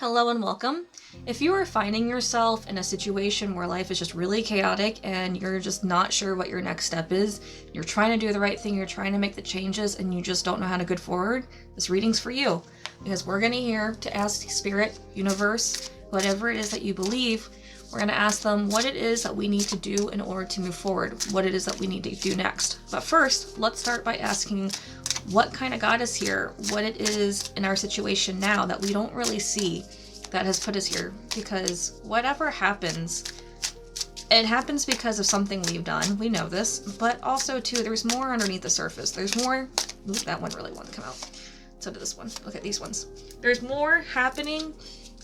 Hello and welcome. If you are finding yourself in a situation where life is just really chaotic and you're just not sure what your next step is, you're trying to do the right thing, you're trying to make the changes, and you just don't know how to go forward, this reading's for you. Because we're going to here to ask Spirit, Universe, whatever it is that you believe, we're going to ask them what it is that we need to do in order to move forward, what it is that we need to do next. But first, let's start by asking what kind of got us here, what it is in our situation now that we don't really see that has put us here. Because whatever happens, it happens because of something we've done. We know this, but also too, there's more underneath the surface. There's more. Ooh, that one really wanted to come out. So did this one. Look at these ones. There's more happening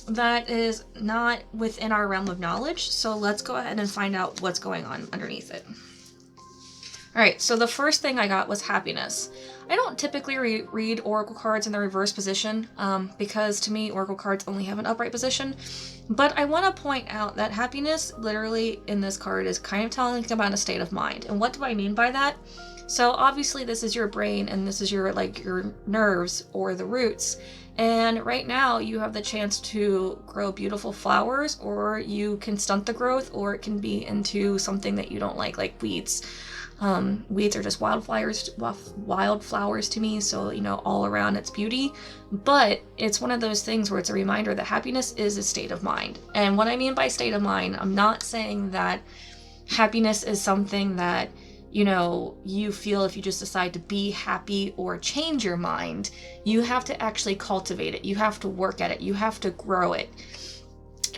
that is not within our realm of knowledge. So let's go ahead and find out what's going on underneath it. All right, so the first thing I got was happiness. I don't typically read oracle cards in the reverse position because to me, oracle cards only have an upright position. But I want to point out that happiness literally in this card is kind of telling about a state of mind. And what do I mean by that? So obviously this is your brain and this is your nerves or the roots. And right now you have the chance to grow beautiful flowers, or you can stunt the growth, or it can be into something that you don't like weeds. Weeds are just wildflowers to me, so all around it's beauty. But it's one of those things where it's a reminder that happiness is a state of mind. And what I mean by state of mind, I'm not saying that happiness is something that you feel if you just decide to be happy or change your mind. You have to actually cultivate it. You have to work at it. You have to grow it.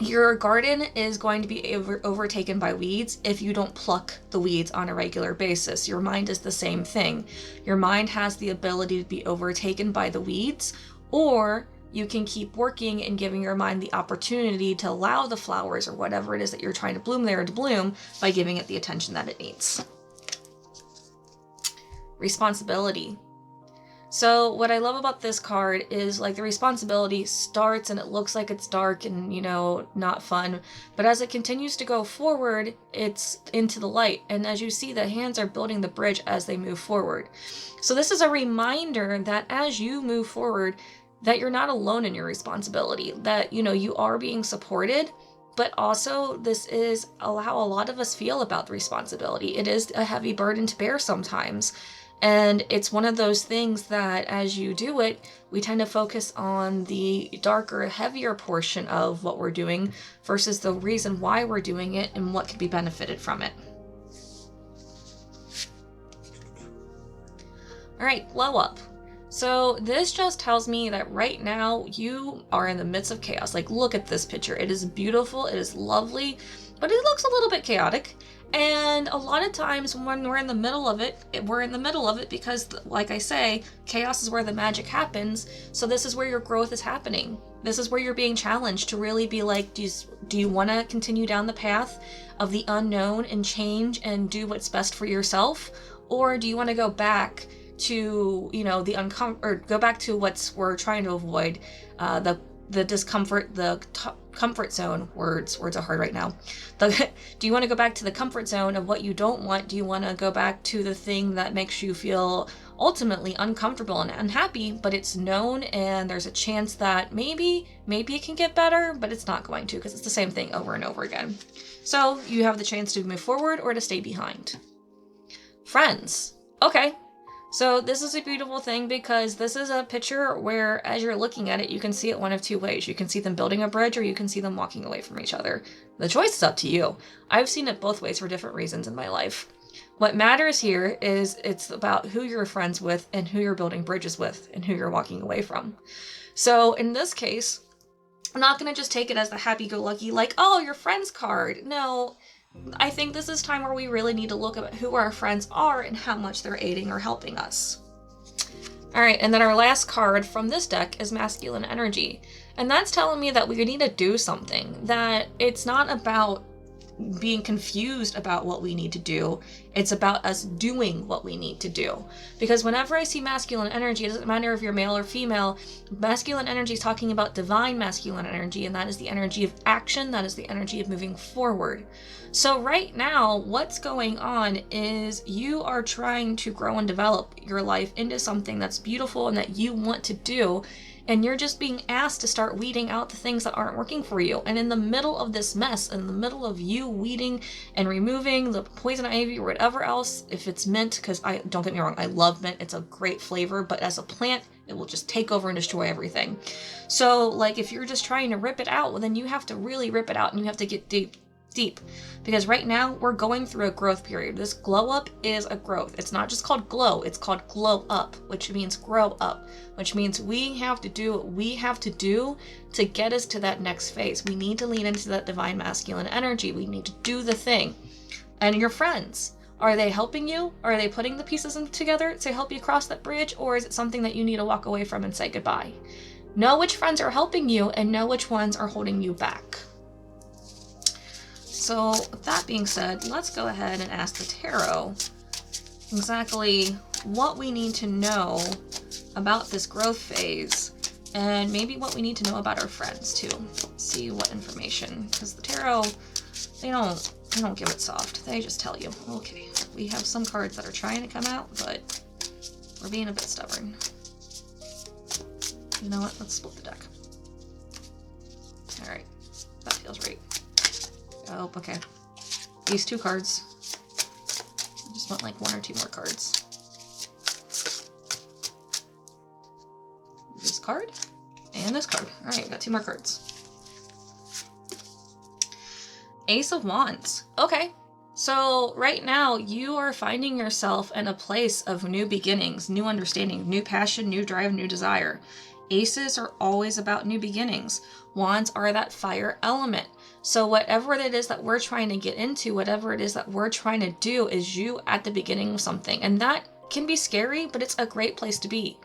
Your garden is going to be overtaken by weeds if you don't pluck the weeds on a regular basis. Your mind is the same thing. Your mind has the ability to be overtaken by the weeds, or you can keep working and giving your mind the opportunity to allow the flowers or whatever it is that you're trying to bloom there to bloom by giving it the attention that it needs. Responsibility. So what I love about this card is the responsibility starts and it looks like it's dark and not fun, but as it continues to go forward, it's into the light. And as you see, the hands are building the bridge as they move forward. So this is a reminder that as you move forward, that you're not alone in your responsibility, that you are being supported. But also this is how a lot of us feel about the responsibility. It is a heavy burden to bear sometimes. And it's one of those things that as you do it, we tend to focus on the darker, heavier portion of what we're doing versus the reason why we're doing it and what could be benefited from it. All right, glow up. So this just tells me that right now you are in the midst of chaos. Look at this picture. It is beautiful. It is lovely, but it looks a little bit chaotic. And a lot of times when we're in the middle of it, because, like I say, chaos is where the magic happens. So this is where your growth is happening. This is where you're being challenged to really be do you want to continue down the path of the unknown and change and do what's best for yourself? Or do you want to go back to, the uncomfort, or go back to we're trying to avoid, the discomfort, comfort zone. Words are hard right now. Do you want to go back to the comfort zone of what you don't want? Do you want to go back to the thing that makes you feel ultimately uncomfortable and unhappy, but it's known and there's a chance that maybe it can get better, but it's not going to, because it's the same thing over and over again. So you have the chance to move forward or to stay behind. Friends. Okay. So this is a beautiful thing because this is a picture where as you're looking at it, you can see it one of two ways. You can see them building a bridge or you can see them walking away from each other. The choice is up to you. I've seen it both ways for different reasons in my life. What matters here is it's about who you're friends with and who you're building bridges with and who you're walking away from. So in this case, I'm not going to just take it as the happy-go-lucky, oh, your friends card. No. I think this is time where we really need to look at who our friends are and how much they're aiding or helping us. All right, and then our last card from this deck is masculine energy. And that's telling me that we need to do something, that it's not about being confused about what we need to do. It's about us doing what we need to do. Because whenever I see masculine energy, it doesn't matter if you're male or female, masculine energy is talking about divine masculine energy, and that is the energy of action, that is the energy of moving forward. So right now, what's going on is you are trying to grow and develop your life into something that's beautiful and that you want to do. and you're just being asked to start weeding out the things that aren't working for you. And in the middle of this mess, in the middle of you weeding and removing the poison ivy or whatever else, if it's mint, because don't get me wrong, I love mint, it's a great flavor, but as a plant, it will just take over and destroy everything. So like if you're just trying to rip it out, well, then you have to really rip it out, and you have to get deep, because right now we're going through a growth period. This glow up is a growth. It's not just called glow, it's called glow up, which means grow up, which means we have to do what we have to do to get us to that next phase. We need to lean into that divine masculine energy. We need to do the thing. And your friends, are they helping you? Are they putting the pieces together to help you cross that bridge? Or is it something that you need to walk away from and say goodbye? Know which friends are helping you and know which ones are holding you back. So with that being said, let's go ahead and ask the tarot exactly what we need to know about this growth phase, and maybe what we need to know about our friends too. See what information, because the tarot, they don't give it soft. They just tell you, okay, we have some cards that are trying to come out, but we're being a bit stubborn. You know what? Let's split the deck. All right, that feels right. Oh, okay. These two cards. I just want like one or two more cards. This card and this card. All right, we got two more cards. Ace of Wands. Okay. So right now you are finding yourself in a place of new beginnings, new understanding, new passion, new drive, new desire. Aces are always about new beginnings. Wands are that fire element. So whatever it is that we're trying to get into, whatever it is that we're trying to do, is you at the beginning of something. And that can be scary, but it's a great place to be.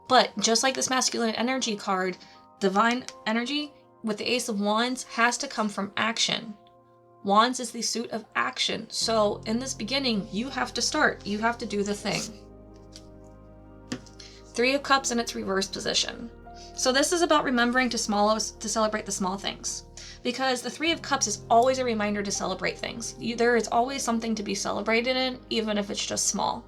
But just like this masculine energy card, divine energy with the Ace of Wands has to come from action. Wands is the suit of action. So in this beginning, you have to start. You have to do the thing. Three of Cups in its reverse position. So this is about remembering to celebrate the small things. Because the Three of Cups is always a reminder to celebrate things. There is always something to be celebrated in, even if it's just small.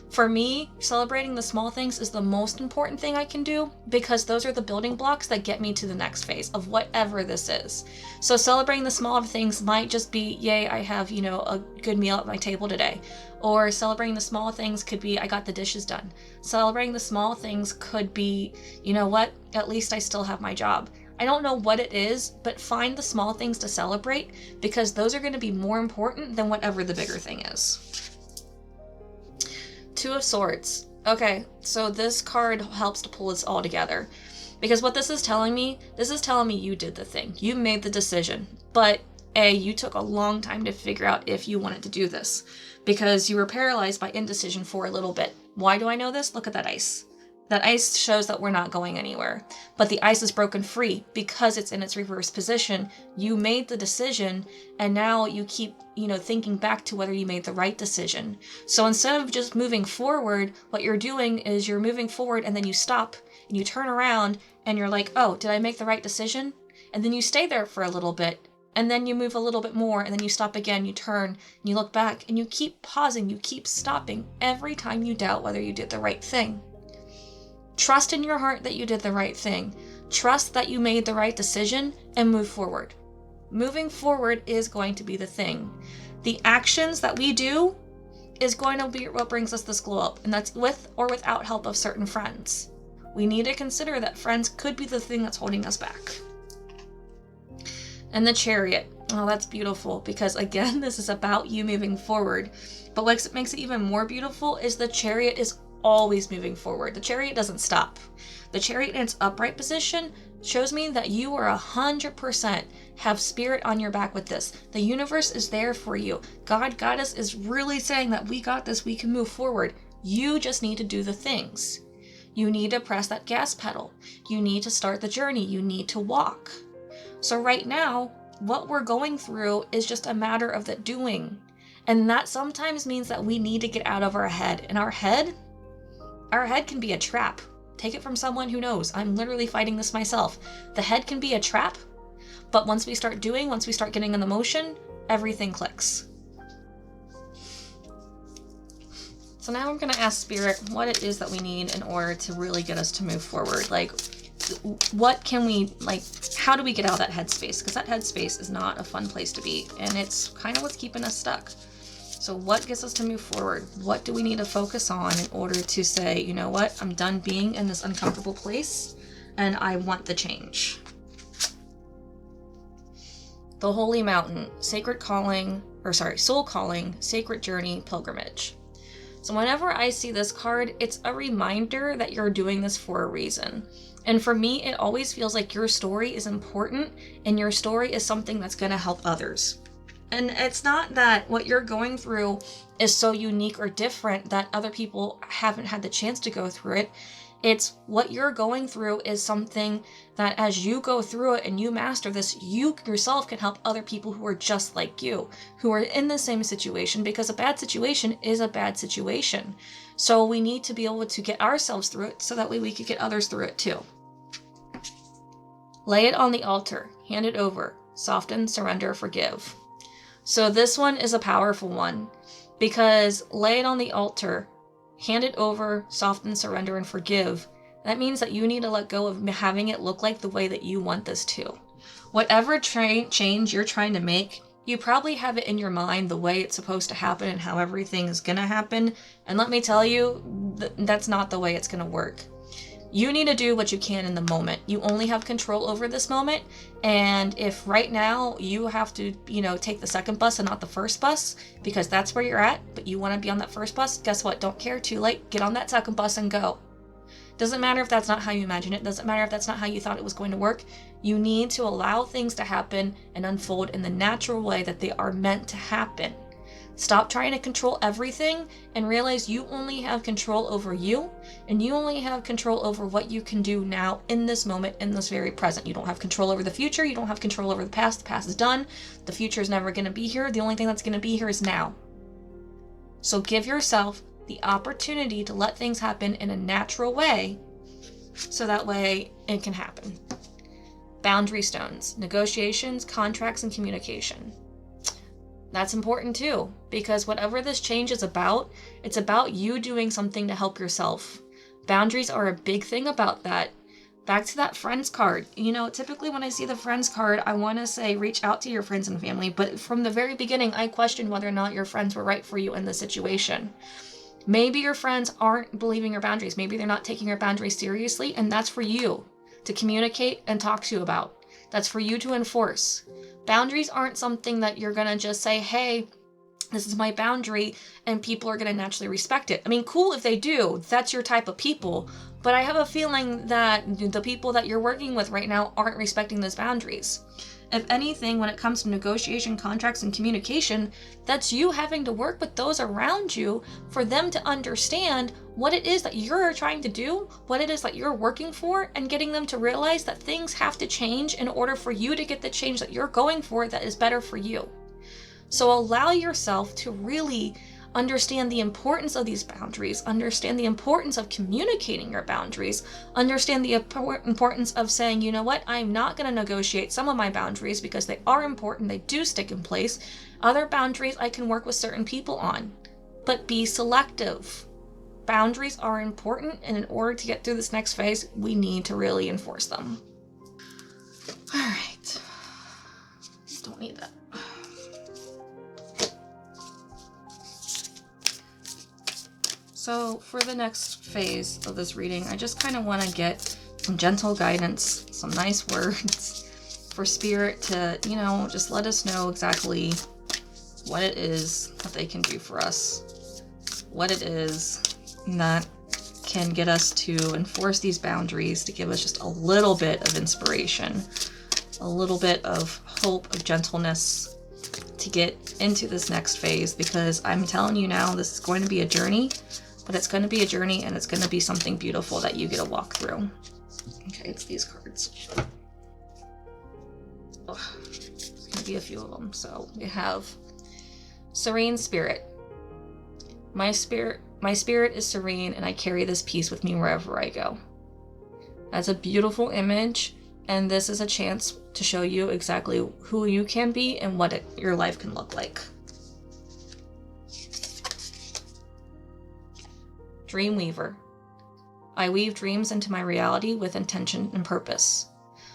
For me, celebrating the small things is the most important thing I can do, because those are the building blocks that get me to the next phase of whatever this is. So celebrating the small things might just be, yay, I have, a good meal at my table today. Or celebrating the small things could be, I got the dishes done. Celebrating the small things could be, you know what, at least I still have my job. I don't know what it is, but find the small things to celebrate, because those are going to be more important than whatever the bigger thing is. Two of Swords. Okay, so this card helps to pull this all together. Because what this is telling me you did the thing. You made the decision. But you took a long time to figure out if you wanted to do this. Because you were paralyzed by indecision for a little bit. Why do I know this? Look at that ice. That ice shows that we're not going anywhere. But the ice is broken free because it's in its reverse position. You made the decision, and now you keep, thinking back to whether you made the right decision. So instead of just moving forward, what you're doing is you're moving forward and then you stop and you turn around and you're like, oh, did I make the right decision? And then you stay there for a little bit, and then you move a little bit more, and then you stop again, you turn, and you look back, and you keep pausing, you keep stopping every time you doubt whether you did the right thing. Trust in your heart that you did the right thing. Trust that you made the right decision and move forward. Moving forward is going to be the thing. The actions that we do is going to be what brings us this glow up, and that's with or without help of certain friends. We need to consider that friends could be the thing that's holding us back. And the Chariot. Oh, that's beautiful, because again, this is about you moving forward. But what makes it even more beautiful is the Chariot is always moving forward. The Chariot doesn't stop. The Chariot in its upright position shows me that you are 100% have spirit on your back with this. The universe is there for you. God, Goddess is really saying that we got this, we can move forward. You just need to do the things. You need to press that gas pedal. You need to start the journey. You need to walk. So right now, what we're going through is just a matter of the doing. And that sometimes means that we need to get out of our head. And our head can be a trap. Take it from someone who knows. I'm literally fighting this myself. The head can be a trap, but once we start getting in the motion, everything clicks. So now I'm going to ask Spirit what it is that we need in order to really get us to move forward. Like, what can we, like, how do we get out of that headspace? Because that headspace is not a fun place to be, and it's kind of what's keeping us stuck. So what gets us to move forward? What do we need to focus on in order to say, you know what, I'm done being in this uncomfortable place and I want the change? The Holy Mountain, Sacred Calling, Soul Calling, Sacred Journey, Pilgrimage. So whenever I see this card, it's a reminder that you're doing this for a reason. And for me, it always feels like your story is important and your story is something that's going to help others. And it's not that what you're going through is so unique or different that other people haven't had the chance to go through it. It's what you're going through is something that as you go through it and you master this, you yourself can help other people who are just like you, who are in the same situation, because a bad situation is a bad situation. So we need to be able to get ourselves through it so that way we can get others through it too. Lay it on the altar, hand it over, soften, surrender, forgive. So this one is a powerful one because lay it on the altar, hand it over, soften, surrender, and forgive. That means that you need to let go of having it look like the way that you want this to. Whatever change you're trying to make, you probably have it in your mind the way it's supposed to happen and how everything is going to happen. And let me tell you, that's not the way it's going to work. You need to do what you can in the moment. You only have control over this moment. And if right now you have to, take the second bus and not the first bus, because that's where you're at, but you want to be on that first bus, guess what? Don't care, too late. Get on that second bus and go. Doesn't matter if that's not how you imagine it. Doesn't matter if that's not how you thought it was going to work. You need to allow things to happen and unfold in the natural way that they are meant to happen. Stop trying to control everything and realize you only have control over you, and you only have control over what you can do now in this moment, in this very present. You don't have control over the future. You don't have control over the past. The past is done. The future is never going to be here. The only thing that's going to be here is now. So give yourself the opportunity to let things happen in a natural way so that way it can happen. Boundary stones, negotiations, contracts, and communication. That's important too, because whatever this change is about, it's about you doing something to help yourself. Boundaries are a big thing about that. Back to that friends card. Typically when I see the friends card, I want to say reach out to your friends and family, but from the very beginning, I questioned whether or not your friends were right for you in this situation. Maybe your friends aren't believing your boundaries. Maybe they're not taking your boundaries seriously, and that's for you to communicate and talk to about. That's for you to enforce. Boundaries aren't something that you're going to just say, hey, this is my boundary, and people are going to naturally respect it. I mean, cool if they do. That's your type of people. But I have a feeling that the people that you're working with right now aren't respecting those boundaries. If anything, when it comes to negotiation, contracts, and communication, that's you having to work with those around you for them to understand what it is that you're trying to do, what it is that you're working for, and getting them to realize that things have to change in order for you to get the change that you're going for that is better for you. So allow yourself to really understand the importance of these boundaries, understand the importance of communicating your boundaries, understand the importance of saying, you know what, I'm not going to negotiate some of my boundaries because they are important, they do stick in place. Other boundaries I can work with certain people on, but be selective. Boundaries are important, and in order to get through this next phase, we need to really enforce them. All right. Don't need that. So for the next phase of this reading, I just kind of want to get some gentle guidance, some nice words for Spirit to, just let us know exactly what it is that they can do for us, what it is that can get us to enforce these boundaries, to give us just a little bit of inspiration, a little bit of hope, of gentleness to get into this next phase, because I'm telling you now, this is going to be a journey. But it's going to be a journey, and it's going to be something beautiful that you get to walk through. Okay, it's these cards. Ugh, there's going to be a few of them. So we have Serene Spirit. My spirit is serene, and I carry this peace with me wherever I go. That's a beautiful image, and this is a chance to show you exactly who you can be and what your life can look like. Dreamweaver. I weave dreams into my reality with intention and purpose.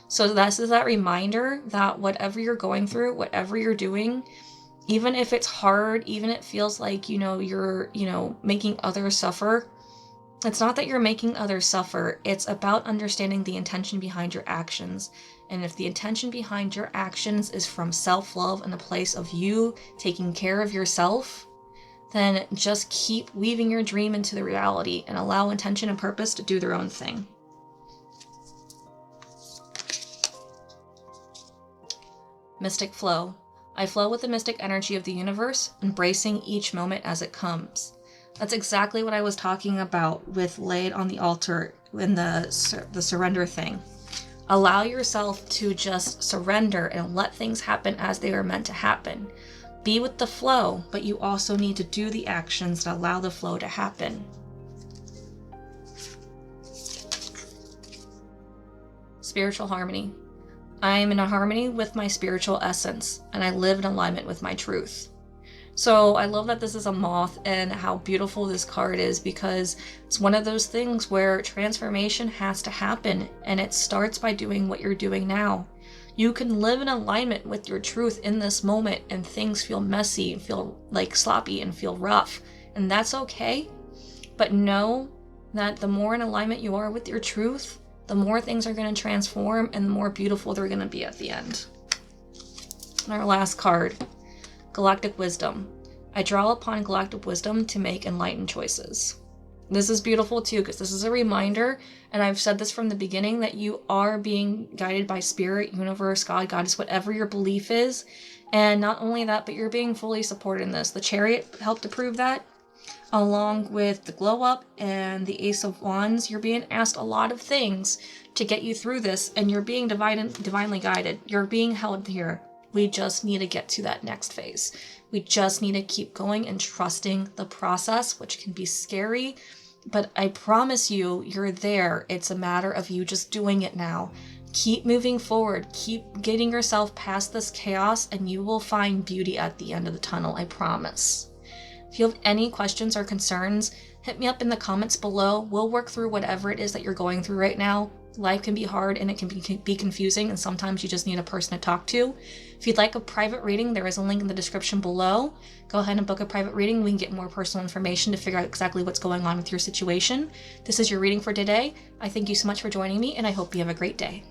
So this is that reminder that whatever you're going through, whatever you're doing, even if it's hard, even if it feels like, you're, making others suffer, it's not that you're making others suffer. It's about understanding the intention behind your actions. And if the intention behind your actions is from self-love and a place of you taking care of yourself, then just keep weaving your dream into the reality and allow intention and purpose to do their own thing. Mystic flow. I flow with the mystic energy of the universe, embracing each moment as it comes. That's exactly what I was talking about with Lay It on the Altar in the surrender thing. Allow yourself to just surrender and let things happen as they are meant to happen. Be with the flow, but you also need to do the actions that allow the flow to happen. Spiritual harmony. I am in harmony with my spiritual essence, and I live in alignment with my truth. So I love that this is a moth and how beautiful this card is, because it's one of those things where transformation has to happen, and it starts by doing what you're doing now. You can live in alignment with your truth in this moment and things feel messy and feel like sloppy and feel rough, and that's okay. But know that the more in alignment you are with your truth, the more things are going to transform and the more beautiful they're going to be at the end. And our last card. Galactic Wisdom. I draw upon galactic wisdom to make enlightened choices. This is beautiful too, because this is a reminder, and I've said this from the beginning, that you are being guided by spirit, universe, God, goddess, whatever your belief is. And not only that, but you're being fully supported in this. The Chariot helped to prove that. Along with the Glow Up and the Ace of Wands, you're being asked a lot of things to get you through this, and you're being divinely guided. You're being held here. We just need to get to that next phase. We just need to keep going and trusting the process, which can be scary, but I promise you, you're there. It's a matter of you just doing it now. Keep moving forward. Keep getting yourself past this chaos, and you will find beauty at the end of the tunnel, I promise. If you have any questions or concerns, hit me up in the comments below. We'll work through whatever it is that you're going through right now. Life can be hard and it can be confusing, and sometimes you just need a person to talk to. If you'd like a private reading, there is a link in the description below. Go ahead and book a private reading. We can get more personal information to figure out exactly what's going on with your situation. This is your reading for today. I thank you so much for joining me, and I hope you have a great day.